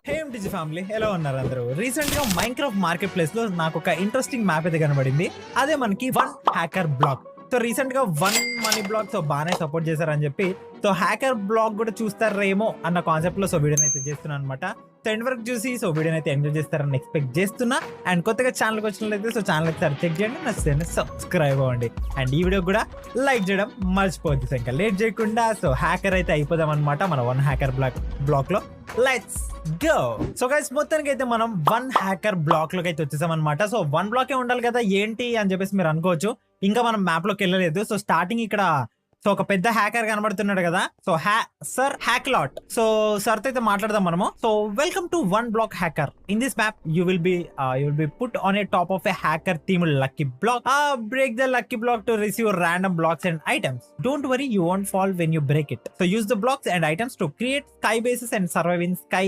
Him డిజి family ఎలా ఉన్నారు అందరూ? రీసెంట్ గా మైన్క్రాఫ్ట్ మార్కెట్ ప్లేస్ లో నాకు ఒక ఇంట్రెస్టింగ్ మ్యాప్ అయితే కనబడింది. అదే మనకి one hacker block. So recent గా వన్ మనీ బ్లాక్ సో బాగానే సపోర్ట్ చేశారని చెప్పి సో హ్యాకర్ బ్లాక్ కూడా చూస్తారేమో అన్న కాన్సెప్ట్ లో సో వీడియోని అయితే చేస్తున్నాను అనమాట. సో ఎండ్ వరకు చూసి సో వీడియోని అయితే ఎంజాయ్ చేస్తారని ఎక్స్పెక్ట్ చేస్తున్నా. అండ్ కొత్తగా ఛానల్కి వచ్చినట్లయితే సో ఛానల్ అయితే చెక్ చేయండి, నచ్చితే సబ్స్క్రైబ్ అవ్వండి. అండ్ ఈ వీడియో కూడా లైక్ చేయడం మర్చిపోద్ది. సో ఇంకా లేట్ చేయకుండా సో హ్యాకర్ అయితే అయిపోదాం అనమాట మన వన్ హ్యాకర్ బ్లాక్ లో. Let's go. సో గైస్ మొత్తానికి అయితే మనం వన్ హ్యాకర్ బ్లాక్ లోకి అయితే వచ్చేసాం అనమాట. సో వన్ బ్లాక్ ఉండాలి కదా ఏంటి అని చెప్పేసి మీరు అనుకోవచ్చు. ఇంకా మనం మ్యాప్ లోకి వెళ్ళలేదు. సో స్టార్టింగ్ ఇక్కడ సో ఒక పెద్ద హ్యాకర్ కనబడుతున్నాడు కదా. So sir hack lot. So sir తో అయితే మాట్లాడదాం మనము. So welcome to one block hacker. In this map you will be put on a top of a hacker theme lucky block. Break the lucky block to receive random blocks and items. Don't worry, you won't fall when you break it. So use the blocks and items to create sky bases and survive in sky